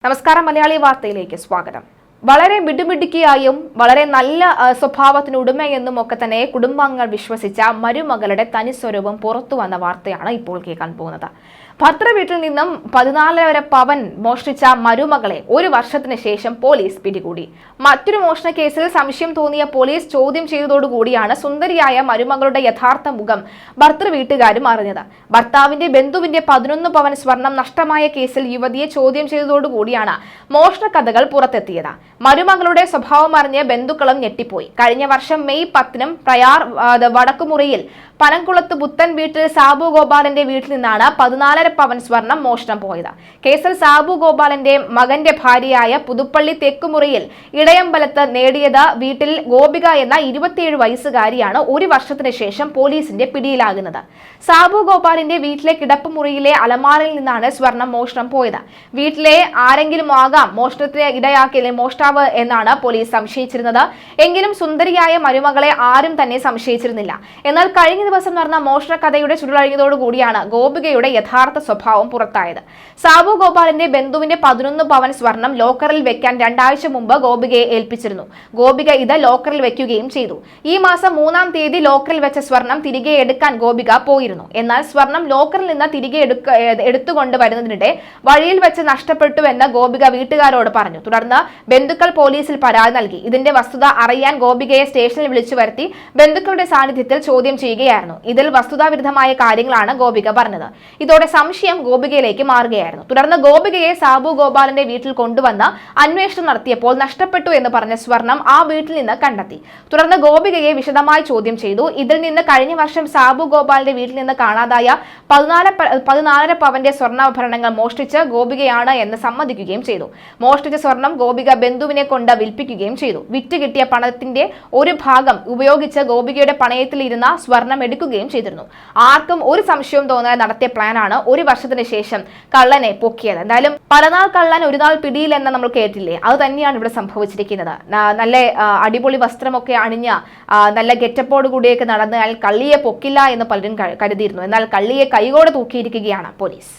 നമസ്കാരം മലയാളി വാർത്തയിലേക്ക് സ്വാഗതം. വളരെ മിടുമിടുക്കിയായും വളരെ നല്ല സ്വഭാവത്തിനുടമയെന്നും ഒക്കെ തന്നെ കുടുംബാംഗങ്ങൾ വിശ്വസിച്ച മരുമകളുടെ തനിസ്വരൂപം പുറത്തു വന്ന വാർത്തയാണ് ഇപ്പോൾ കേൾക്കാൻ പോകുന്നത്. ഭർത്തൃ വീട്ടിൽ നിന്നും 14.5 പവൻ മോഷ്ടിച്ച മരുമകളെ ഒരു വർഷത്തിന് ശേഷം പോലീസ് പിടികൂടി. മറ്റൊരു മോഷണ കേസിൽ സംശയം തോന്നിയ പോലീസ് ചോദ്യം ചെയ്തതോടുകൂടിയാണ് സുന്ദരിയായ മരുമകളുടെ യഥാർത്ഥ മുഖം ഭർത്തൃ വീട്ടുകാരും അറിഞ്ഞത്. ഭർത്താവിന്റെ ബന്ധുവിന്റെ 11 പവൻ സ്വർണം നഷ്ടമായ കേസിൽ യുവതിയെ ചോദ്യം ചെയ്തതോടുകൂടിയാണ് മോഷണ കഥകൾ പുറത്തെത്തിയത്. മരുമകളുടെ സ്വഭാവം അറിഞ്ഞ് ബന്ധുക്കളും ഞെട്ടിപ്പോയി. കഴിഞ്ഞ വർഷം മെയ് 10-നും പ്രയാർ വടക്കുമുറിയിൽ പനംകുളത്ത് പുത്തൻ വീട്ടിൽ സാബു ഗോപാലന്റെ വീട്ടിൽ നിന്നാണ് 14.5 പവൻ സ്വർണം മോഷണം പോയത്. കേസിൽ സാബു ഗോപാലന്റെ മകന്റെ ഭാര്യയായ പുതുപ്പള്ളി തെക്കുമുറിയിൽ ഇടയമ്പലത്ത് നേടിയത് വീട്ടിൽ ഗോപിക എന്ന 27 വയസ്സുകാരിയാണ് ഒരു വർഷത്തിന് ശേഷം പോലീസിന്റെ പിടിയിലാകുന്നത്. സാബു ഗോപാലിന്റെ വീട്ടിലെ കിടപ്പുമുറിയിലെ അലമാരയിൽ നിന്നാണ് സ്വർണം മോഷണം പോയത്. വീട്ടിലെ ആരെങ്കിലും ആകാം മോഷണത്തിന് ഇടയാക്കിയ മോഷ്ടാവ് എന്നാണ് പോലീസ് സംശയിച്ചിരുന്നത്. എങ്കിലും സുന്ദരിയായ മരുമകളെ ആരും തന്നെ സംശയിച്ചിരുന്നില്ല. എന്നാൽ കഴിഞ്ഞ ദിവസം നടന്ന മോഷണ കഥയുടെ ചുരുളഴിഞ്ഞതോടുകൂടിയാണ് ഗോപികയുടെ യഥാർത്ഥ സ്വഭാവം പുറത്തായത്. സാബു ഗോപാലിന്റെ ബന്ധുവിന്റെ 11 പവൻ സ്വർണം ലോക്കറിൽ വെക്കാൻ 2 ആഴ്ച മുമ്പ് ഗോപികയെ ഏൽപ്പിച്ചിരുന്നു. ഗോപിക ഇത് ലോക്കറിൽ വെക്കുകയും ചെയ്തു. ഈ മാസം 3-ാം തീയതി ലോക്കറിൽ വെച്ച സ്വർണം തിരികെ എടുക്കാൻ ഗോപിക പോയിരുന്നു. എന്നാൽ സ്വർണം ലോക്കറിൽ നിന്ന് തിരികെ എടുത്തുകൊണ്ട് വരുന്നതിനിടെ വഴിയിൽ വെച്ച് നഷ്ടപ്പെട്ടുവെന്ന് ഗോപിക വീട്ടുകാരോട് പറഞ്ഞു. തുടർന്ന് ബന്ധുക്കൾ പോലീസിൽ പരാതി നൽകി. ഇതിന്റെ വസ്തുത അറിയാൻ ഗോപികയെ സ്റ്റേഷനിൽ വിളിച്ചു വരുത്തി ബന്ധുക്കളുടെ സാന്നിധ്യത്തിൽ ചോദ്യം ചെയ്യുകയായിരുന്നു. ഇതിൽ വസ്തുതാവിരുദ്ധമായ കാര്യങ്ങളാണ് ഗോപിക പറഞ്ഞത്. ഇതോടെ സംശയം ഗോപികയിലേക്ക് മാറുകയായിരുന്നു. തുടർന്ന് ഗോപികയെ സാബു ഗോപാലന്റെ വീട്ടിൽ കൊണ്ടുവന്ന് അന്വേഷണം നടത്തിയപ്പോൾ നഷ്ടപ്പെട്ടു എന്ന് പറഞ്ഞ സ്വർണം ആ വീട്ടിൽ നിന്ന് കണ്ടെത്തി. തുടർന്ന് ഗോപികയെ വിശദമായി ചോദ്യം ചെയ്തു. ഇതിൽ നിന്ന് കഴിഞ്ഞ വർഷം സാബു ഗോപാലിന്റെ വീട്ടിൽ നിന്ന് കാണാതായ 14.5 പവന്റെ സ്വർണ്ണാഭരണങ്ങൾ മോഷ്ടിച്ച് ഗോപികയാണ് എന്ന് സമ്മതിക്കുകയും ചെയ്തു. മോഷ്ടിച്ച സ്വർണം ഗോപിക ബന്ധുവിനെ കൊണ്ട് വിൽപ്പിക്കുകയും ചെയ്തു. വിറ്റ് കിട്ടിയ പണത്തിന്റെ ഒരു ഭാഗം ഉപയോഗിച്ച് ഗോപികയുടെ പണയത്തിൽ ഇരുന്ന സ്വർണം എടുക്കുകയും ചെയ്തിരുന്നു. ആർക്കും ഒരു സംശയവും തോന്നാതെ നടത്തിയ പ്ലാനാണ് ഒരു വർഷത്തിന് ശേഷം കള്ളനെ പൊക്കിയത്. എന്തായാലും പലനാൾ കള്ളൻ ഒരു നാൾ പിടിയിൽ എന്ന് നമ്മൾ കേട്ടില്ലേ, അത് തന്നെയാണ് ഇവിടെ സംഭവിച്ചിരിക്കുന്നത്. നല്ല അടിപൊളി വസ്ത്രമൊക്കെ അണിഞ്ഞ നല്ല ഗെറ്റപ്പോട് കൂടിയൊക്കെ നടന്നാൽ കള്ളിയെ പൊക്കില്ല എന്ന് പലരും കരുതിയിരുന്നു. എന്നാൽ കള്ളിയെ കൈകോടെ തൂക്കിയിരിക്കുകയാണ് പോലീസ്.